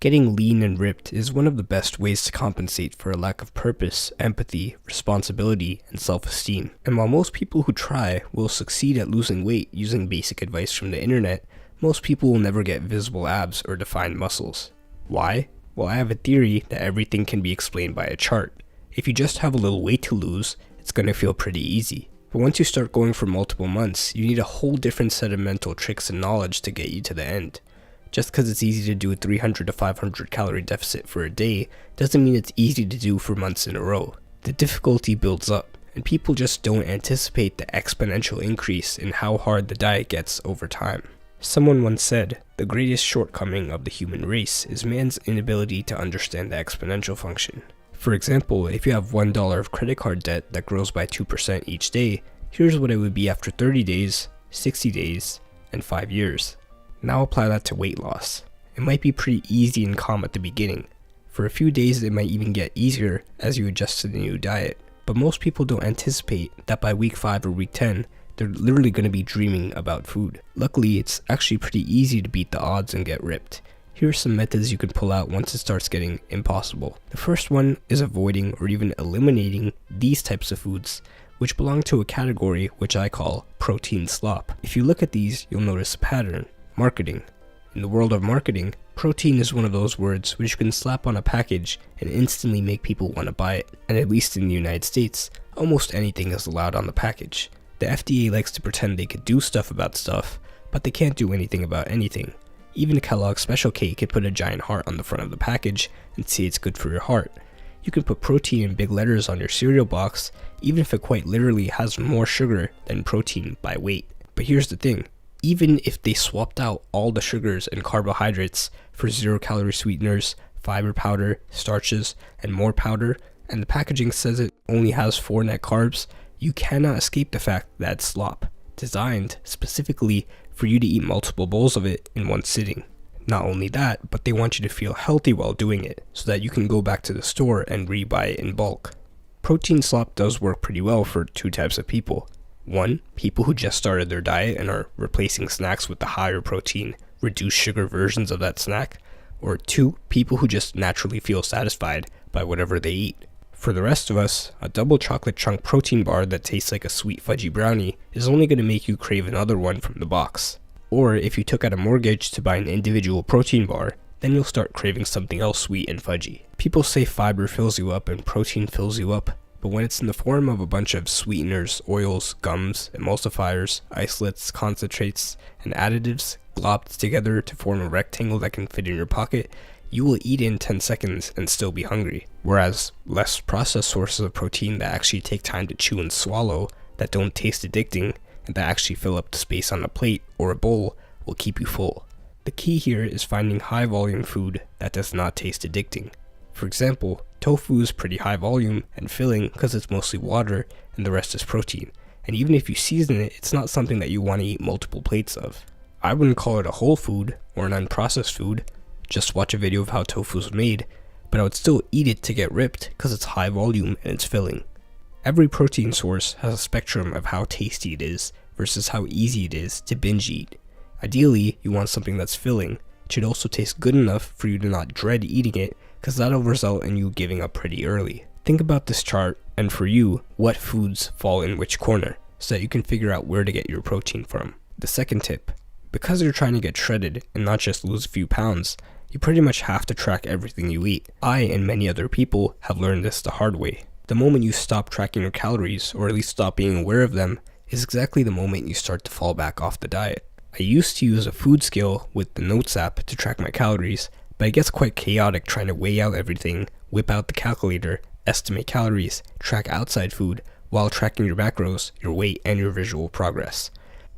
Getting lean and ripped is one of the best ways to compensate for a lack of purpose, empathy, responsibility, and self-esteem. And while most people who try will succeed at losing weight using basic advice from the internet, most people will never get visible abs or defined muscles. Why? Well, I have a theory that everything can be explained by a chart. If you just have a little weight to lose, it's going to feel pretty easy. But once you start going for multiple months, you need a whole different set of mental tricks and knowledge to get you to the end. Just because it's easy to do a 300 to 500 calorie deficit for a day doesn't mean it's easy to do for months in a row. The difficulty builds up, and people just don't anticipate the exponential increase in how hard the diet gets over time. Someone once said, the greatest shortcoming of the human race is man's inability to understand the exponential function. For example, if you have $1 of credit card debt that grows by 2% each day, here's what it would be after 30 days, 60 days, and 5 years. Now apply that to weight loss. It might be pretty easy and calm at the beginning. For a few days it might even get easier as you adjust to the new diet. But most people don't anticipate that by week 5 or week 10, they're literally going to be dreaming about food. Luckily, it's actually pretty easy to beat the odds and get ripped. Here are some methods you can pull out once it starts getting impossible. The first one is avoiding or even eliminating these types of foods, which belong to a category which I call protein slop. If you look at these, you'll notice a pattern. Marketing. In the world of marketing, protein is one of those words which you can slap on a package and instantly make people want to buy it. And at least in the United States, almost anything is allowed on the package. The FDA likes to pretend they could do stuff about stuff, but they can't do anything about anything. Even Kellogg's Special K could put a giant heart on the front of the package and say it's good for your heart. You can put protein in big letters on your cereal box, even if it quite literally has more sugar than protein by weight. But here's the thing. Even if they swapped out all the sugars and carbohydrates for 0-calorie sweeteners, fiber powder, starches, and more powder, and the packaging says it only has 4 net carbs, you cannot escape the fact that it's slop, designed specifically for you to eat multiple bowls of it in one sitting. Not only that, but they want you to feel healthy while doing it, so that you can go back to the store and rebuy it in bulk. Protein slop does work pretty well for 2 types of people. 1. People who just started their diet and are replacing snacks with the higher protein, reduced sugar versions of that snack. Or 2. People who just naturally feel satisfied by whatever they eat. For the rest of us, a double chocolate chunk protein bar that tastes like a sweet fudgy brownie is only going to make you crave another one from the box. Or if you took out a mortgage to buy an individual protein bar, then you'll start craving something else sweet and fudgy. People say fiber fills you up and protein fills you up, but when it's in the form of a bunch of sweeteners, oils, gums, emulsifiers, isolates, concentrates, and additives globbed together to form a rectangle that can fit in your pocket, you will eat in 10 seconds and still be hungry. Whereas less processed sources of protein that actually take time to chew and swallow, that don't taste addicting, and that actually fill up the space on a plate or a bowl will keep you full. The key here is finding high volume food that does not taste addicting. For example, tofu is pretty high volume and filling because it's mostly water and the rest is protein. And even if you season it, it's not something that you want to eat multiple plates of. I wouldn't call it a whole food or an unprocessed food. Just watch a video of how tofu is made, but I would still eat it to get ripped because it's high volume and it's filling. Every protein source has a spectrum of how tasty it is versus how easy it is to binge eat. Ideally, you want something that's filling. It should also taste good enough for you to not dread eating it, because that'll result in you giving up pretty early. Think about this chart, and for you, what foods fall in which corner, so that you can figure out where to get your protein from. The second tip, because you're trying to get shredded and not just lose a few pounds, you pretty much have to track everything you eat. I and many other people have learned this the hard way. The moment you stop tracking your calories, or at least stop being aware of them, is exactly the moment you start to fall back off the diet. I used to use a food scale with the Notes app to track my calories, but it gets quite chaotic trying to weigh out everything, whip out the calculator, estimate calories, track outside food, while tracking your macros, your weight, and your visual progress.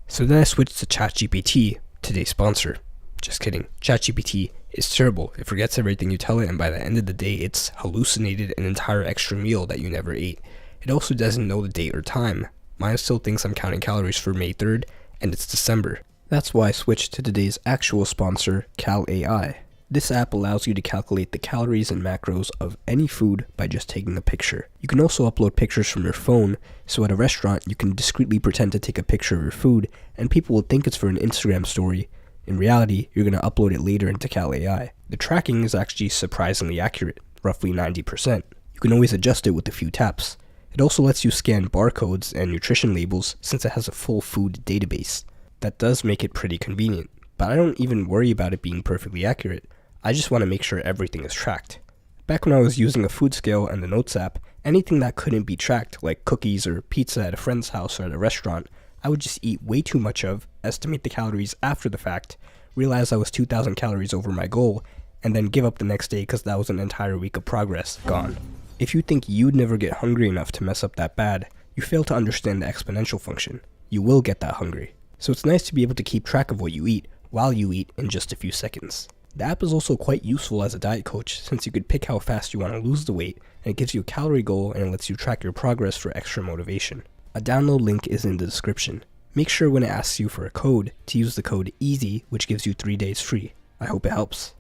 So then I switched to ChatGPT, today's sponsor. Just kidding. ChatGPT is terrible. It forgets everything you tell it, and by the end of the day, it's hallucinated an entire extra meal that you never ate. It also doesn't know the date or time. Mine still thinks I'm counting calories for May 3rd, and it's December. That's why I switched to today's actual sponsor, CalAI. This app allows you to calculate the calories and macros of any food by just taking a picture. You can also upload pictures from your phone, so at a restaurant you can discreetly pretend to take a picture of your food, and people will think it's for an Instagram story, In reality, you're going to upload it later into CalAI. The tracking is actually surprisingly accurate, roughly 90%. You can always adjust it with a few taps. It also lets you scan barcodes and nutrition labels since it has a full food database. That does make it pretty convenient, but I don't even worry about it being perfectly accurate. I just want to make sure everything is tracked. Back when I was using a food scale and the Notes app, anything that couldn't be tracked, like cookies or pizza at a friend's house or at a restaurant, I would just eat way too much of, estimate the calories after the fact, realize I was 2,000 calories over my goal, and then give up the next day because that was an entire week of progress gone. If you think you'd never get hungry enough to mess up that bad, you fail to understand the exponential function. You will get that hungry. So it's nice to be able to keep track of what you eat while you eat in just a few seconds. The app is also quite useful as a diet coach since you could pick how fast you want to lose the weight, and it gives you a calorie goal and it lets you track your progress for extra motivation. A download link is in the description. Make sure when it asks you for a code to use the code EASY, which gives you 3 days free. I hope it helps.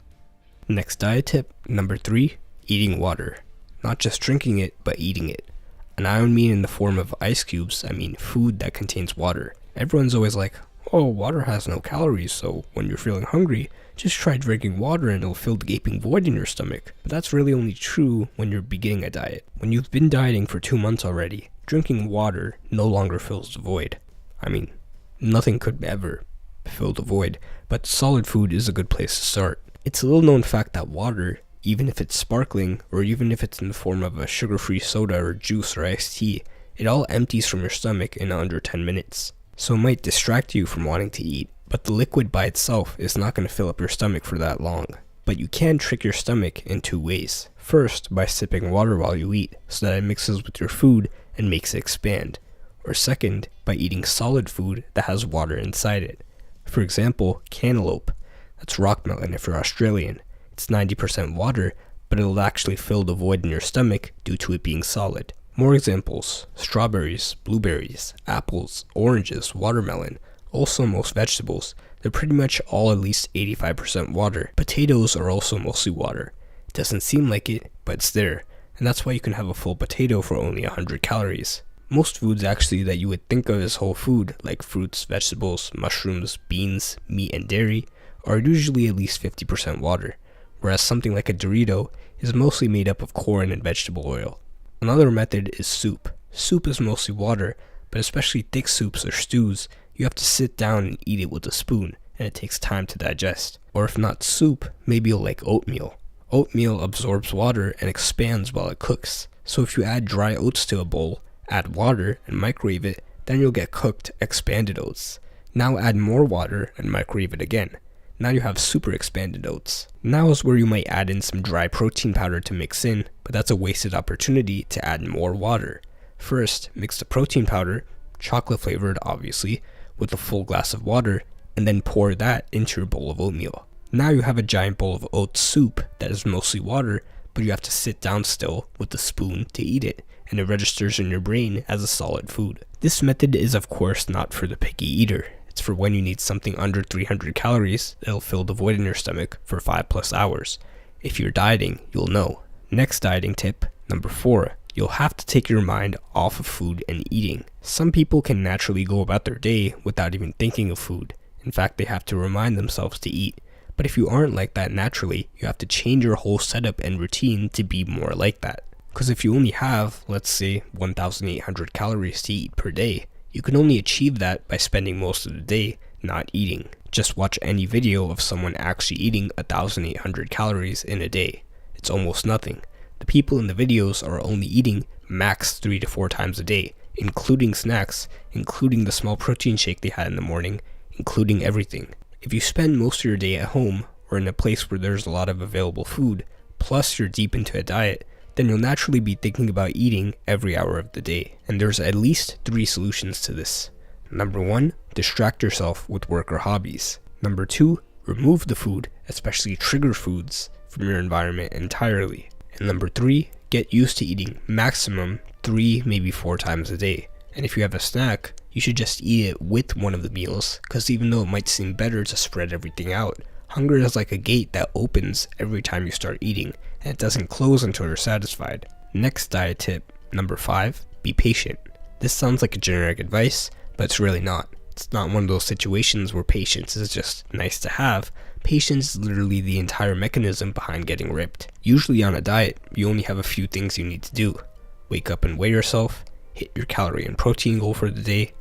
Next diet tip, number 3, eating water. Not just drinking it, but eating it. And I don't mean in the form of ice cubes, I mean food that contains water. Everyone's always like, oh, water has no calories, so when you're feeling hungry, just try drinking water and it'll fill the gaping void in your stomach. But that's really only true when you're beginning a diet. When you've been dieting for 2 months already, drinking water no longer fills the void. I mean, nothing could ever fill the void, but solid food is a good place to start. It's a little known fact that water, even if it's sparkling, or even if it's in the form of a sugar-free soda or juice or iced tea, it all empties from your stomach in under 10 minutes. So it might distract you from wanting to eat, but the liquid by itself is not going to fill up your stomach for that long. But you can trick your stomach in 2 ways. First, by sipping water while you eat, so that it mixes with your food and makes it expand. Or second, by eating solid food that has water inside it. For example, cantaloupe. That's rock melon if you're Australian. It's 90% water, but it'll actually fill the void in your stomach due to it being solid. More examples: strawberries, blueberries, apples, oranges, watermelon. Also most vegetables, they're pretty much all at least 85% water. Potatoes are also mostly water. It doesn't seem like it, but it's there, and that's why you can have a full potato for only 100 calories. Most foods actually that you would think of as whole food, like fruits, vegetables, mushrooms, beans, meat, and dairy, are usually at least 50% water, whereas something like a Dorito is mostly made up of corn and vegetable oil. Another method is soup. Soup is mostly water, but especially thick soups or stews, you have to sit down and eat it with a spoon, and it takes time to digest. Or if not soup, maybe you'll like oatmeal. Oatmeal absorbs water and expands while it cooks, so if you add dry oats to a bowl, add water and microwave it, then you'll get cooked, expanded oats. Now add more water and microwave it again. Now you have super expanded oats. Now is where you might add in some dry protein powder to mix in, but that's a wasted opportunity to add more water. First, mix the protein powder, chocolate flavored obviously, with a full glass of water, and then pour that into your bowl of oatmeal. Now you have a giant bowl of oat soup that is mostly water, but you have to sit down still with the spoon to eat it, and it registers in your brain as a solid food. This method is of course not for the picky eater. It's for when you need something under 300 calories that'll fill the void in your stomach for 5+ hours. If you're dieting, you'll know. Next dieting tip, number 4. You'll have to take your mind off of food and eating. Some people can naturally go about their day without even thinking of food. In fact, they have to remind themselves to eat. But if you aren't like that naturally, you have to change your whole setup and routine to be more like that. Because if you only have, let's say, 1,800 calories to eat per day, you can only achieve that by spending most of the day not eating. Just watch any video of someone actually eating 1,800 calories in a day. It's almost nothing. The people in the videos are only eating max 3 to 4 times a day, including snacks, including the small protein shake they had in the morning, including everything. If you spend most of your day at home or in a place where there's a lot of available food, plus you're deep into a diet, then you'll naturally be thinking about eating every hour of the day. And there's at least 3 solutions to this. Number 1, distract yourself with work or hobbies. Number 2, remove the food, especially trigger foods, from your environment entirely. And number 3, get used to eating maximum 3, maybe 4 times a day. And if you have a snack, you should just eat it with one of the meals, because even though it might seem better to spread everything out, hunger is like a gate that opens every time you start eating, and it doesn't close until you're satisfied. Next diet tip, number 5, be patient. This sounds like a generic advice, but it's really not. It's not one of those situations where patience is just nice to have. Patience is literally the entire mechanism behind getting ripped. Usually on a diet, you only have a few things you need to do. Wake up and weigh yourself, hit your calorie and protein goal for the day,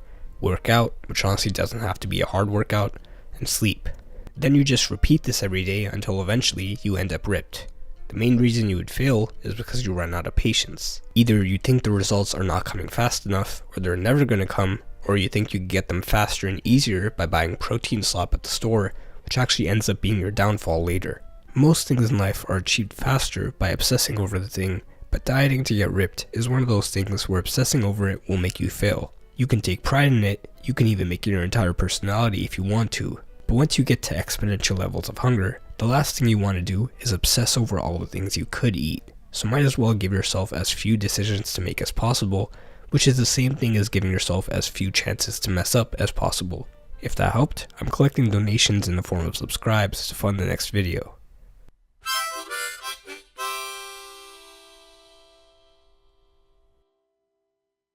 work out, which honestly doesn't have to be a hard workout, and sleep. Then you just repeat this every day until eventually you end up ripped. The main reason you would fail is because you run out of patience. Either you think the results are not coming fast enough, or they're never going to come, or you think you can get them faster and easier by buying protein slop at the store, which actually ends up being your downfall later. Most things in life are achieved faster by obsessing over the thing, but dieting to get ripped is one of those things where obsessing over it will make you fail. You can take pride in it, you can even make it your entire personality if you want to, but once you get to exponential levels of hunger, the last thing you want to do is obsess over all the things you could eat. So might as well give yourself as few decisions to make as possible, which is the same thing as giving yourself as few chances to mess up as possible. If that helped, I'm collecting donations in the form of subscribes to fund the next video.